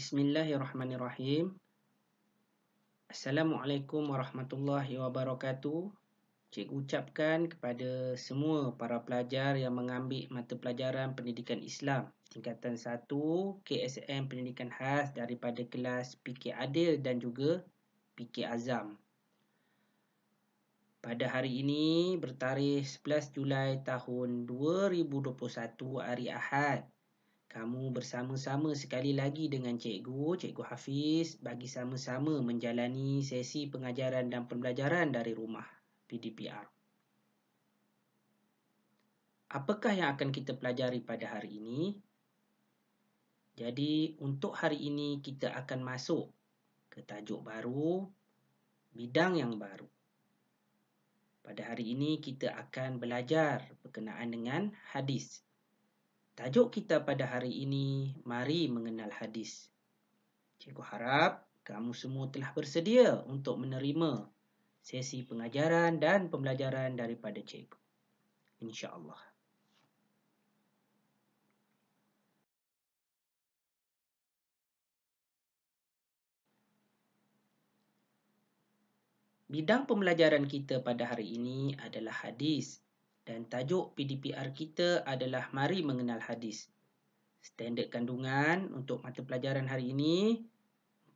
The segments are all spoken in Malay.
Bismillahirrahmanirrahim. Assalamualaikum warahmatullahi wabarakatuh. Cikgu ucapkan kepada semua para pelajar yang mengambil mata pelajaran Pendidikan Islam tingkatan 1 KSM Pendidikan Khas daripada kelas PK Adil dan juga PK Azam. Pada hari ini bertarikh 11 Julai tahun 2021 hari Ahad. Kamu bersama-sama sekali lagi dengan Cikgu Hafiz bagi sama-sama menjalani sesi pengajaran dan pembelajaran dari rumah PDPR. Apakah yang akan kita pelajari pada hari ini? Jadi, untuk hari ini kita akan masuk ke tajuk baru, bidang yang baru. Pada hari ini kita akan belajar berkenaan dengan hadis. Tajuk kita pada hari ini, mari mengenal hadis. Cikgu harap kamu semua telah bersedia untuk menerima sesi pengajaran dan pembelajaran daripada cikgu. InsyaAllah. Bidang pembelajaran kita pada hari ini adalah hadis dan tajuk PDPR kita adalah mari mengenal hadis. Standard kandungan untuk mata pelajaran hari ini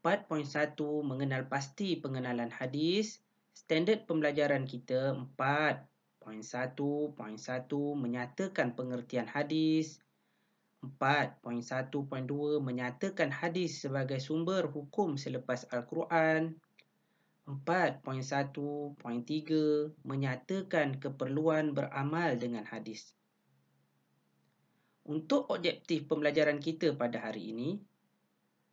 4.1 mengenal pasti pengenalan hadis. Standard pembelajaran kita 4.1.1 menyatakan pengertian hadis. 4.1.2 menyatakan hadis sebagai sumber hukum selepas Al-Quran. 4.1.3 menyatakan keperluan beramal dengan hadis. Untuk objektif pembelajaran kita pada hari ini,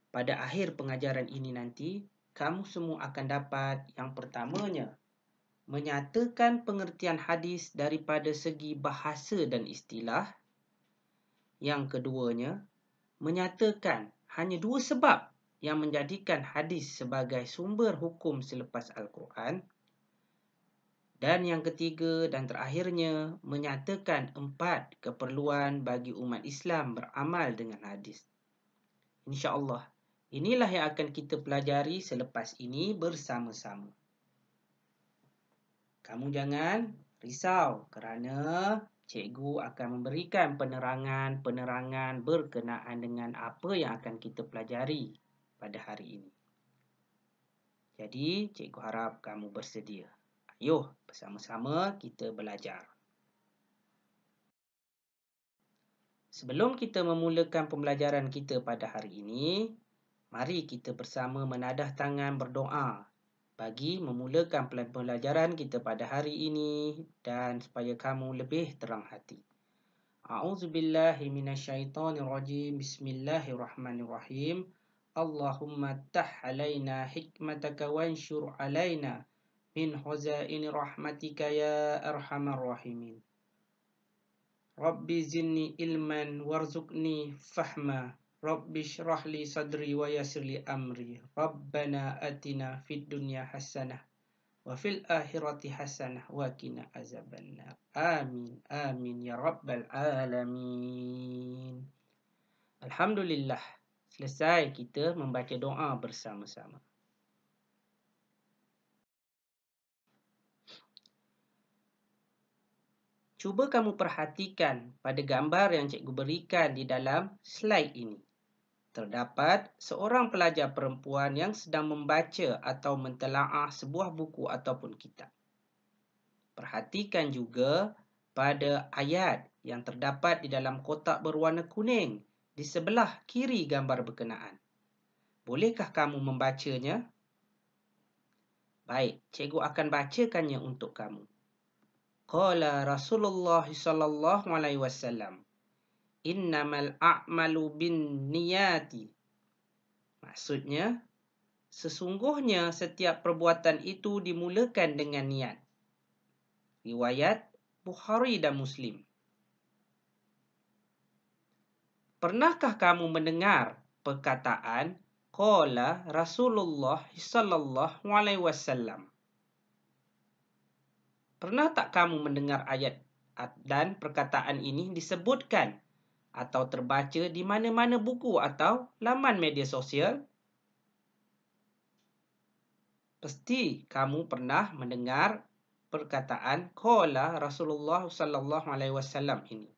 pada akhir pengajaran ini nanti, kamu semua akan dapat yang pertamanya, menyatakan pengertian hadis daripada segi bahasa dan istilah. Yang keduanya, menyatakan hanya dua sebab yang menjadikan hadis sebagai sumber hukum selepas Al-Quran. Dan yang ketiga dan terakhirnya, menyatakan 4 keperluan bagi umat Islam beramal dengan hadis. InsyaAllah, inilah yang akan kita pelajari selepas ini bersama-sama. Kamu jangan risau kerana cikgu akan memberikan penerangan berkenaan dengan apa yang akan kita pelajari pada hari ini. Jadi, cikgu harap kamu bersedia. Ayuh, bersama-sama kita belajar. Sebelum kita memulakan pembelajaran kita pada hari ini, mari kita bersama menadah tangan berdoa bagi memulakan pembelajaran kita pada hari ini dan supaya kamu lebih terang hati. A'udzubillahi minasyaitonirrajim. Bismillahirrahmanirrahim. Allahumma tah alaina hikmataka wansyur alaina min khazaini rahmatika ya arhamar rahimin. Rabbi zidni ilman warzuqni fahma. Rabbi shrah li sadri wa yassir li amri. Rabbana atina fid dunya hasanah wa fil akhirati hasanah wa qina azabannar. Amin amin ya rabbal alamin. Alhamdulillah, selesai kita membaca doa bersama-sama. Cuba kamu perhatikan pada gambar yang cikgu berikan di dalam slide ini. Terdapat seorang pelajar perempuan yang sedang membaca atau mentelaah sebuah buku ataupun kitab. Perhatikan juga pada ayat yang terdapat di dalam kotak berwarna kuning di sebelah kiri gambar berkenaan. Bolehkah kamu membacanya? Baik, cikgu akan bacakannya untuk kamu. Qala Rasulullah sallallahu alaihi wasallam, innamal a'malu binniyati. Maksudnya, sesungguhnya setiap perbuatan itu dimulakan dengan niat. Riwayat Bukhari dan Muslim. Pernahkah kamu mendengar perkataan qala Rasulullah sallallahu alaihi wasallam? Pernah tak kamu mendengar ayat dan perkataan ini disebutkan atau terbaca di mana-mana buku atau laman media sosial? Pasti kamu pernah mendengar perkataan qala Rasulullah sallallahu alaihi wasallam ini.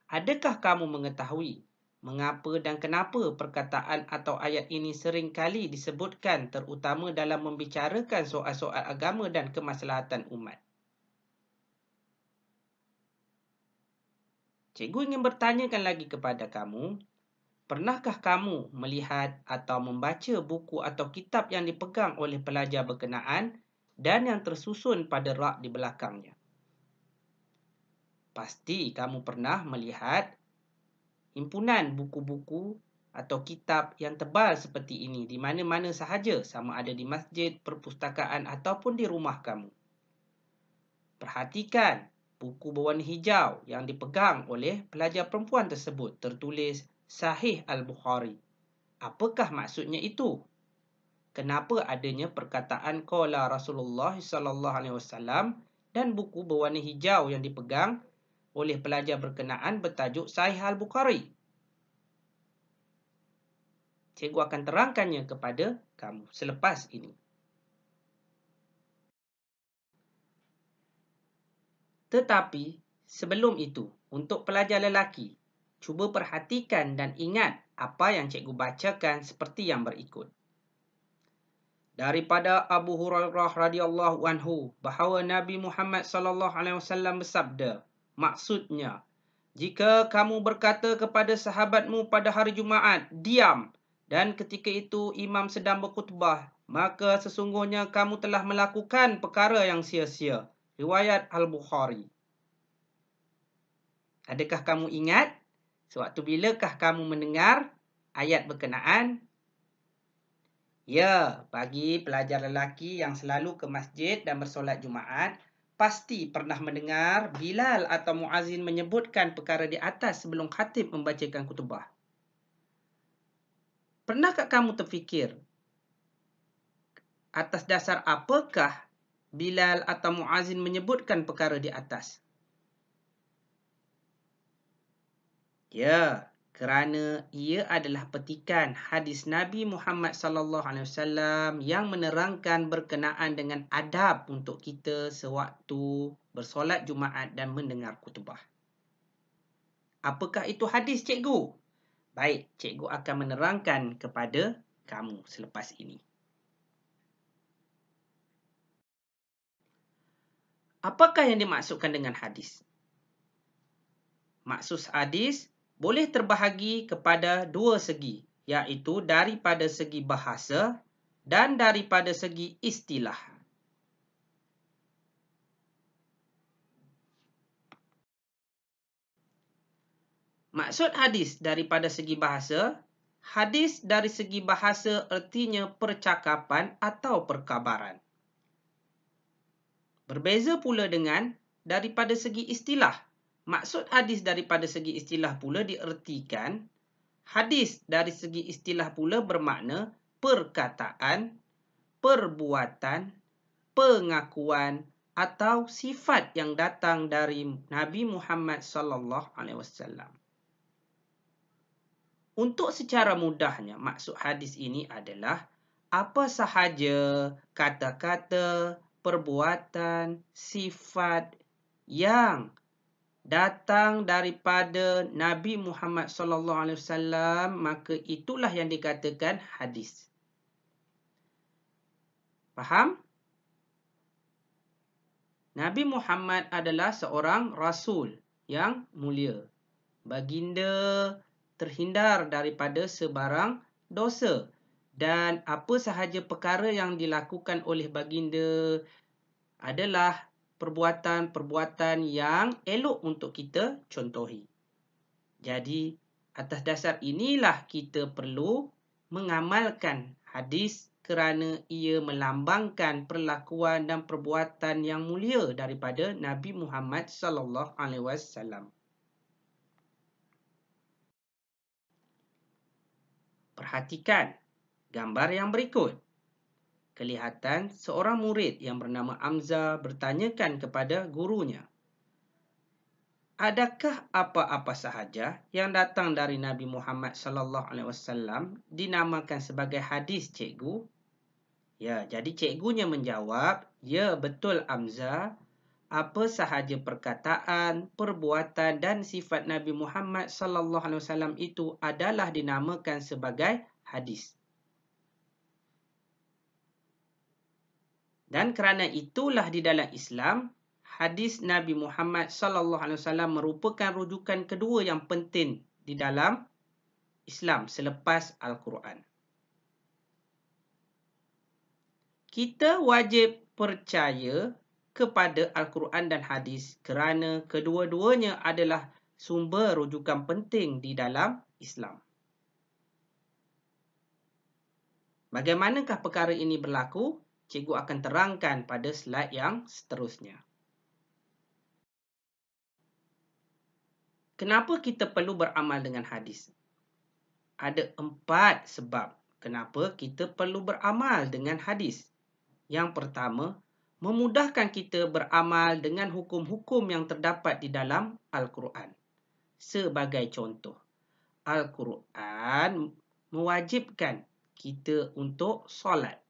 Adakah kamu mengetahui mengapa dan kenapa perkataan atau ayat ini sering kali disebutkan terutama dalam membicarakan soal-soal agama dan kemaslahatan umat? Cikgu ingin bertanyakan lagi kepada kamu, pernahkah kamu melihat atau membaca buku atau kitab yang dipegang oleh pelajar berkenaan dan yang tersusun pada rak di belakangnya? Pasti kamu pernah melihat himpunan buku-buku atau kitab yang tebal seperti ini di mana-mana sahaja, sama ada di masjid, perpustakaan ataupun di rumah kamu. Perhatikan buku berwarna hijau yang dipegang oleh pelajar perempuan tersebut tertulis Sahih Al-Bukhari. Apakah maksudnya itu? Kenapa adanya perkataan qala Rasulullah sallallahu alaihi wasallam dan buku berwarna hijau yang dipegang oleh pelajar berkenaan bertajuk Sahih Al-Bukhari? Cikgu akan terangkannya kepada kamu selepas ini. Tetapi sebelum itu, untuk pelajar lelaki, cuba perhatikan dan ingat apa yang cikgu bacakan seperti yang berikut. Daripada Abu Hurairah radhiyallahu anhu bahawa Nabi Muhammad sallallahu alaihi wasallam bersabda, maksudnya, jika kamu berkata kepada sahabatmu pada hari Jumaat, diam, dan ketika itu imam sedang berkhutbah, maka sesungguhnya kamu telah melakukan perkara yang sia-sia. Riwayat Al-Bukhari. Adakah kamu ingat sewaktu bilakah kamu mendengar ayat berkenaan? Ya, bagi pelajar lelaki yang selalu ke masjid dan bersolat Jumaat, pasti pernah mendengar Bilal atau Muazzin menyebutkan perkara di atas sebelum khatib membacakan khutbah. Pernahkah kamu terfikir atas dasar apakah Bilal atau Muazzin menyebutkan perkara di atas? Ya, kerana ia adalah petikan hadis Nabi Muhammad sallallahu alaihi wasallam yang menerangkan berkenaan dengan adab untuk kita sewaktu bersolat Jumaat dan mendengar khutbah. Apakah itu hadis, cikgu? Baik, cikgu akan menerangkan kepada kamu selepas ini. Apakah yang dimaksudkan dengan hadis? Maksud hadis boleh terbahagi kepada dua segi, iaitu daripada segi bahasa dan daripada segi istilah. Maksud hadis daripada segi bahasa, hadis dari segi bahasa artinya percakapan atau perkabaran. Berbeza pula dengan daripada segi istilah. Maksud hadis daripada segi istilah pula diertikan, hadis dari segi istilah pula bermakna perkataan, perbuatan, pengakuan atau sifat yang datang dari Nabi Muhammad sallallahu alaihi wasallam. Untuk secara mudahnya, maksud hadis ini adalah apa sahaja kata-kata, perbuatan, sifat yang datang daripada Nabi Muhammad sallallahu alaihi wasallam, maka itulah yang dikatakan hadis. Faham? Nabi Muhammad adalah seorang rasul yang mulia. Baginda terhindar daripada sebarang dosa. Dan apa sahaja perkara yang dilakukan oleh baginda adalah perbuatan-perbuatan yang elok untuk kita contohi. Jadi, atas dasar inilah kita perlu mengamalkan hadis kerana ia melambangkan perlakuan dan perbuatan yang mulia daripada Nabi Muhammad sallallahu alaihi wasallam. Perhatikan gambar yang berikut. Kelihatan seorang murid yang bernama Amza bertanyakan kepada gurunya, adakah apa-apa sahaja yang datang dari Nabi Muhammad SAW dinamakan sebagai hadis, cikgu? Ya, jadi cikgunya menjawab, ya betul Amza. Apa sahaja perkataan, perbuatan dan sifat Nabi Muhammad SAW itu adalah dinamakan sebagai hadis. Dan kerana itulah di dalam Islam, hadis Nabi Muhammad SAW merupakan rujukan kedua yang penting di dalam Islam selepas Al-Quran. Kita wajib percaya kepada Al-Quran dan hadis kerana kedua-duanya adalah sumber rujukan penting di dalam Islam. Bagaimanakah perkara ini berlaku? Cikgu akan terangkan pada slide yang seterusnya. Kenapa kita perlu beramal dengan hadis? Ada 4 sebab kenapa kita perlu beramal dengan hadis. Yang pertama, memudahkan kita beramal dengan hukum-hukum yang terdapat di dalam Al-Quran. Sebagai contoh, Al-Quran mewajibkan kita untuk solat.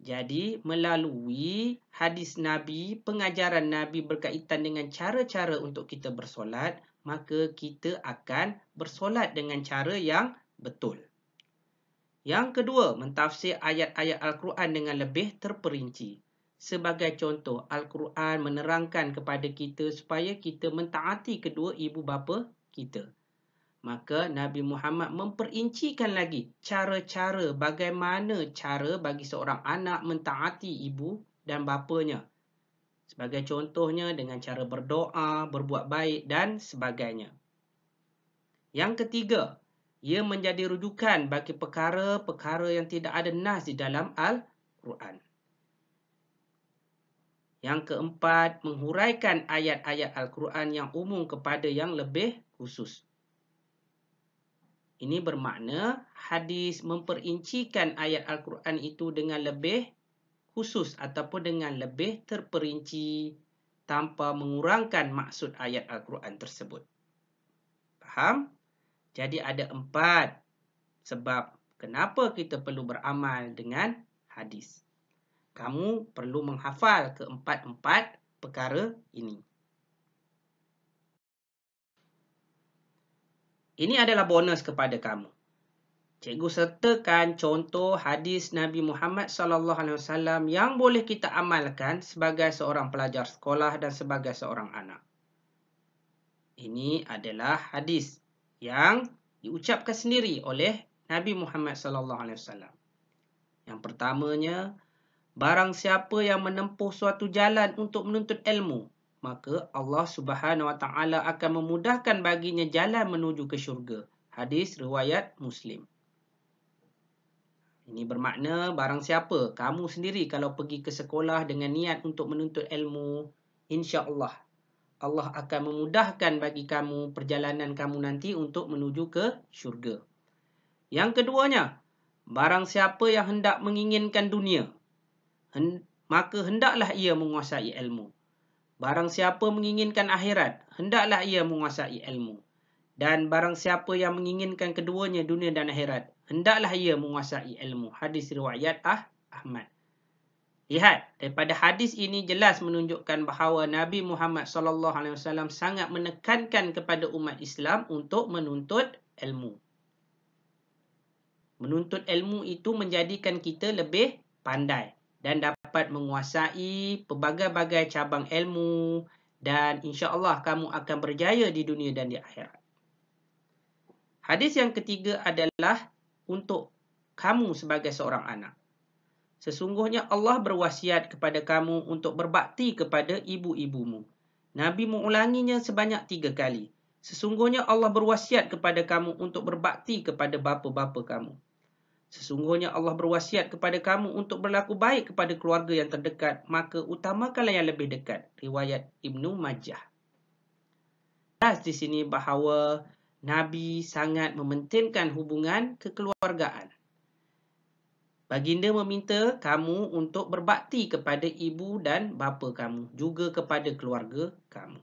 Jadi, melalui hadis Nabi, pengajaran Nabi berkaitan dengan cara-cara untuk kita bersolat, maka kita akan bersolat dengan cara yang betul. Yang kedua, mentafsir ayat-ayat Al-Quran dengan lebih terperinci. Sebagai contoh, Al-Quran menerangkan kepada kita supaya kita mentaati kedua ibu bapa kita. Maka Nabi Muhammad memperincikan lagi cara-cara bagaimana cara bagi seorang anak mentaati ibu dan bapanya. Sebagai contohnya dengan cara berdoa, berbuat baik dan sebagainya. Yang ketiga, ia menjadi rujukan bagi perkara-perkara yang tidak ada nas di dalam Al-Quran. Yang keempat, menghuraikan ayat-ayat Al-Quran yang umum kepada yang lebih khusus. Ini bermakna hadis memperincikan ayat Al-Quran itu dengan lebih khusus ataupun dengan lebih terperinci tanpa mengurangkan maksud ayat Al-Quran tersebut. Faham? Jadi ada 4 sebab kenapa kita perlu beramal dengan hadis. Kamu perlu menghafal keempat-empat perkara ini. Ini adalah bonus kepada kamu. Cikgu sertakan contoh hadis Nabi Muhammad SAW yang boleh kita amalkan sebagai seorang pelajar sekolah dan sebagai seorang anak. Ini adalah hadis yang diucapkan sendiri oleh Nabi Muhammad SAW. Yang pertamanya, barang siapa yang menempuh suatu jalan untuk menuntut ilmu, maka Allah Subhanahu Wa Taala akan memudahkan baginya jalan menuju ke syurga. Hadis riwayat Muslim. Ini bermakna barang siapa, kamu sendiri kalau pergi ke sekolah dengan niat untuk menuntut ilmu, insya-Allah Allah akan memudahkan bagi kamu perjalanan kamu nanti untuk menuju ke syurga. Yang keduanya, barang siapa yang hendak menginginkan dunia, maka hendaklah ia menguasai ilmu. Barang siapa menginginkan akhirat, hendaklah ia menguasai ilmu. Dan barang siapa yang menginginkan keduanya, dunia dan akhirat, hendaklah ia menguasai ilmu. Hadis riwayat Ahmad. Lihat, daripada hadis ini jelas menunjukkan bahawa Nabi Muhammad SAW sangat menekankan kepada umat Islam untuk menuntut ilmu. Menuntut ilmu itu menjadikan kita lebih pandai dan dapat menguasai pelbagai-bagai cabang ilmu dan insya-Allah kamu akan berjaya di dunia dan di akhirat. Hadis yang ketiga adalah untuk kamu sebagai seorang anak. Sesungguhnya Allah berwasiat kepada kamu untuk berbakti kepada ibu-ibumu. Nabi mengulanginya sebanyak 3 kali. Sesungguhnya Allah berwasiat kepada kamu untuk berbakti kepada bapa-bapa kamu. Sesungguhnya Allah berwasiat kepada kamu untuk berlaku baik kepada keluarga yang terdekat, maka utamakanlah yang lebih dekat. Riwayat Ibnu Majah. Jelas di sini bahawa Nabi sangat mementingkan hubungan kekeluargaan. Baginda meminta kamu untuk berbakti kepada ibu dan bapa kamu, juga kepada keluarga kamu.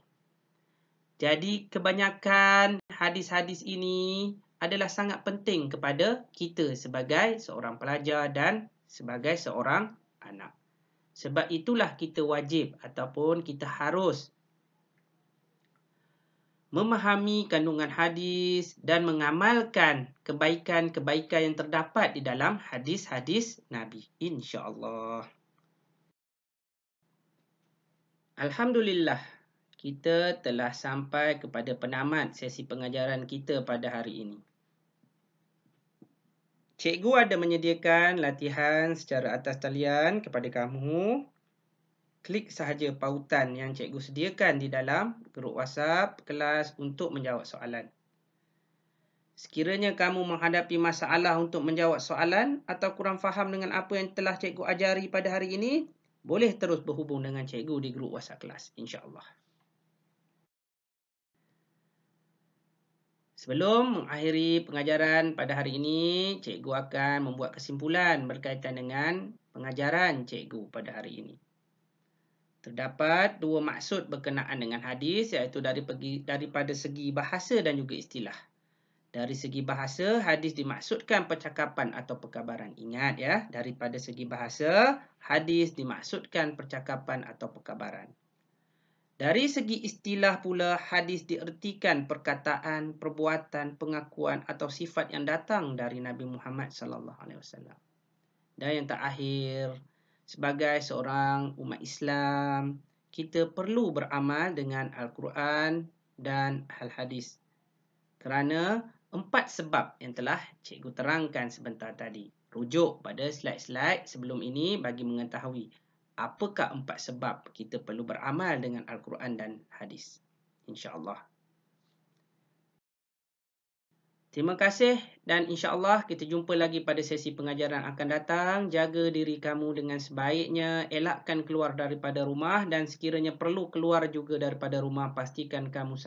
Jadi kebanyakan hadis-hadis ini adalah sangat penting kepada kita sebagai seorang pelajar dan sebagai seorang anak. Sebab itulah kita wajib ataupun kita harus memahami kandungan hadis dan mengamalkan kebaikan-kebaikan yang terdapat di dalam hadis-hadis Nabi, insya-Allah. Alhamdulillah, kita telah sampai kepada penamat sesi pengajaran kita pada hari ini. Cikgu ada menyediakan latihan secara atas talian kepada kamu. Klik sahaja pautan yang cikgu sediakan di dalam grup WhatsApp kelas untuk menjawab soalan. Sekiranya kamu menghadapi masalah untuk menjawab soalan atau kurang faham dengan apa yang telah cikgu ajari pada hari ini, boleh terus berhubung dengan cikgu di grup WhatsApp kelas, insya-Allah. Sebelum mengakhiri pengajaran pada hari ini, cikgu akan membuat kesimpulan berkaitan dengan pengajaran cikgu pada hari ini. Terdapat dua maksud berkenaan dengan hadis, iaitu daripada segi bahasa dan juga istilah. Dari segi bahasa, hadis dimaksudkan percakapan atau perkabaran. Ingat ya, daripada segi bahasa, hadis dimaksudkan percakapan atau perkabaran. Dari segi istilah pula, hadis diertikan perkataan, perbuatan, pengakuan atau sifat yang datang dari Nabi Muhammad SAW. Dan yang terakhir, sebagai seorang umat Islam, kita perlu beramal dengan Al-Quran dan Al-Hadis. Kerana 4 sebab yang telah cikgu terangkan sebentar tadi. Rujuk pada slide-slide sebelum ini bagi mengetahui apakah 4 sebab kita perlu beramal dengan Al-Quran dan Hadis. InsyaAllah. Terima kasih dan insya-Allah kita jumpa lagi pada sesi pengajaran akan datang. Jaga diri kamu dengan sebaiknya, elakkan keluar daripada rumah dan sekiranya perlu keluar juga daripada rumah, pastikan kamu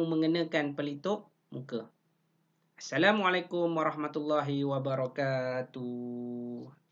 mengenakan pelitup muka. Assalamualaikum warahmatullahi wabarakatuh.